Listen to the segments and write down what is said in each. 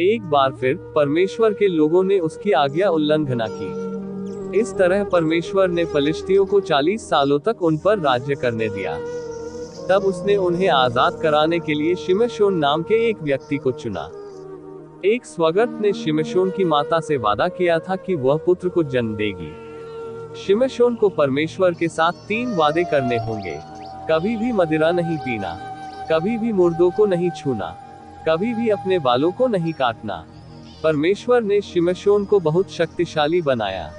एक बार फिर परमेश्वर के लोगों ने उसकी आज्ञा उल्लंघना की। इस तरह परमेश्वर ने फलिश्तियों को 40 सालों तक उन पर राज्य करने दिया। तब उसने उन्हें आजाद कराने के लिए शिमशोन नाम के एक व्यक्ति को चुना। एक स्वगत ने शिमशोन की माता से वादा किया था कि वह पुत्र को जन्म देगी। शिमशोन को परमेश्वर के साथ 3 वादे करने होंगे। कभी भी मदिरा नहीं पीना, कभी भी मुर्दों को नहीं छूना, कभी भी अपने बालों को नहीं काटना। परमेश्वर ने शिमशोन को बहुत शक्तिशाली बनाया।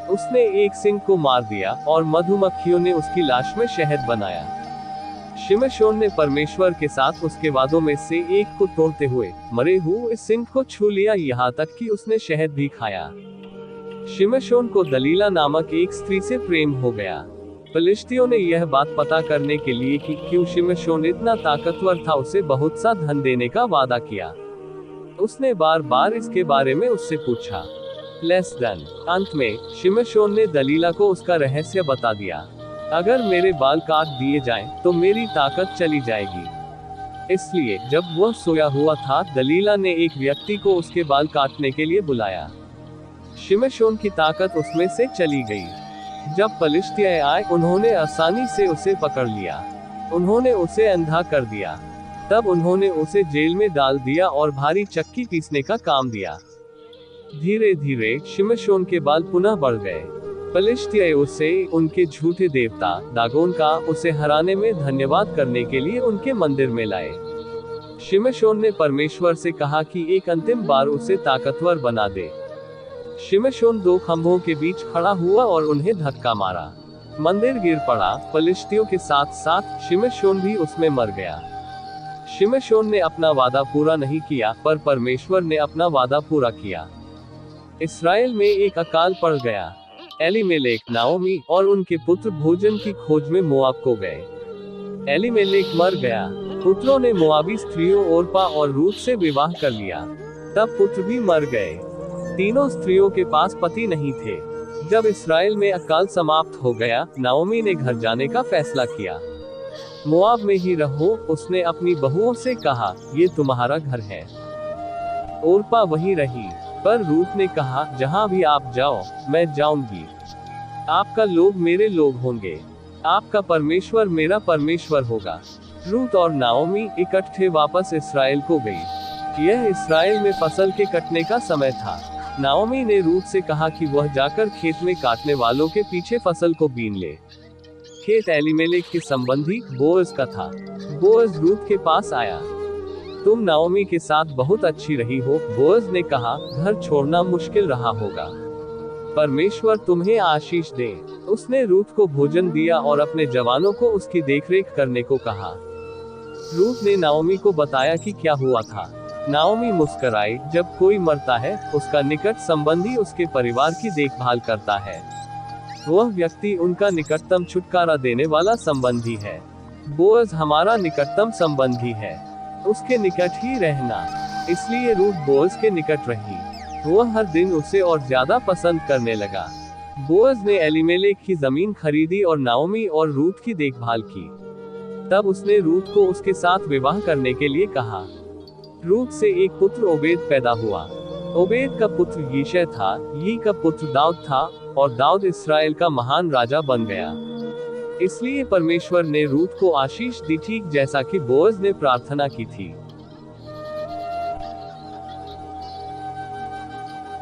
उसने एक सिंह को मार दिया और मधुमक्खियों ने उसकी लाश में शहद बनाया। शिमशोन ने परमेश्वर के साथ उसके वादों में से एक को तोड़ते हुए मरे हुए सिंह को छू लिया, यहाँ तक कि उसने शहद भी खाया। शिमशोन को दलीला नामक एक स्त्री से प्रेम हो गया। फिलिस्तियों ने यह बात पता करने के लिए कि क्यों शिमशोन इतना ताकतवर था, उसे बहुत सा धन देने का वादा किया। उसने बार बार इसके बारे में उससे पूछा। अंत में शिमशोन ने दलीला को उसका रहस्य बता दिया। अगर मेरे बाल काट दिए जाएं, तो मेरी ताकत चली जाएगी। इसलिए जब वह सोया हुआ था, दलीला ने एक व्यक्ति को उसके बाल काटने के लिए बुलाया। शिमशोन की ताकत उसमें से चली गई। जब फलिश्तियाँ आए, उन्होंने आसानी से उसे पकड़ लिया। उन्होंने उसे अंधा कर दिया। तब उन्होंने उसे जेल में डाल दिया और भारी चक्की पीसने का काम दिया। धीरे धीरे शिमशोन के बाल पुनः बढ़ गए। फलिश्तियाँ उसे उनके झूठे देवता दागोन का उसे हराने में धन्यवाद करने के लिए उनके मंदिर में लाए। शिमशोन ने परमेश्वर से कहा कि एक अंतिम बार उसे ताकतवर बना दे। शिमशोन 2 खंभों के बीच खड़ा हुआ और उन्हें धक्का मारा। मंदिर गिर पड़ा। फलिश्तियों के साथ साथ शिमशोन भी उसमें मर गया। शिमशोन ने अपना वादा पूरा नहीं किया, पर परमेश्वर ने अपना वादा पूरा किया। इस्राएल में एक अकाल पड़ गया। एलीमेलेक, नाओमी और उनके पुत्र भोजन की खोज में मोआब को गए। एलीमेलेक मर गया। पुत्रों ने मोआबी स्त्रियों ओर्पा और रूत से विवाह कर लिया। तब पुत्र भी मर गए। तीनों स्त्रियों के पास पति नहीं थे। जब इस्राएल में अकाल समाप्त हो गया, नाओमी ने घर जाने का फैसला किया। मोआब में ही रहो, उसने अपनी बहुओं से कहा, ये तुम्हारा घर है। ओर्पा वहीं रही, पर रूत ने कहा, जहां भी आप जाओ, मैं जाऊंगी। आपका लोग मेरे लोग होंगे, आपका परमेश्वर मेरा परमेश्वर होगा। रूत और नाओमी इकट्ठे वापस इस्राएल को गई। यह इस्राएल में फसल के कटने का समय था। नाओमी ने रूत से कहा कि वह जाकर खेत में काटने वालों के पीछे फसल को बीन ले। खेत एलीमेलेक के संबंधी बोअज का था। बोअज रूत के पास आया। तुम नाओमी के साथ बहुत अच्छी रही हो, बोअज ने कहा, घर छोड़ना मुश्किल रहा होगा। परमेश्वर तुम्हें आशीष दे। उसने रूत को भोजन दिया और अपने जवानों को उसकी देखरेख करने को कहा। रूत ने नाओमी को बताया कि क्या हुआ था। नाओमी मुस्कुराई। जब कोई मरता है, उसका निकट संबंधी उसके परिवार की देखभाल करता है। वह व्यक्ति उनका निकटतम छुटकारा देने वाला संबंधी है। बोअज हमारा निकटतम संबंधी है, उसके निकट ही रहना। इसलिए रूत बोअज के निकट रही। वह हर दिन उसे और ज्यादा पसंद करने लगा। बोअज ने एलीमेलेक की जमीन खरीदी और नाओमी और रूत की देखभाल की। तब उसने रूत को उसके साथ विवाह करने के लिए कहा। रूत से एक पुत्र ओबेद पैदा हुआ। ओबेद का पुत्र यिशै था। यी का पुत्र दाऊद था, और दाऊद इस्राएल का महान राजा बन गया। इसलिए परमेश्वर ने रूत को आशीष दी, ठीक जैसा कि बोअज ने प्रार्थना की थी।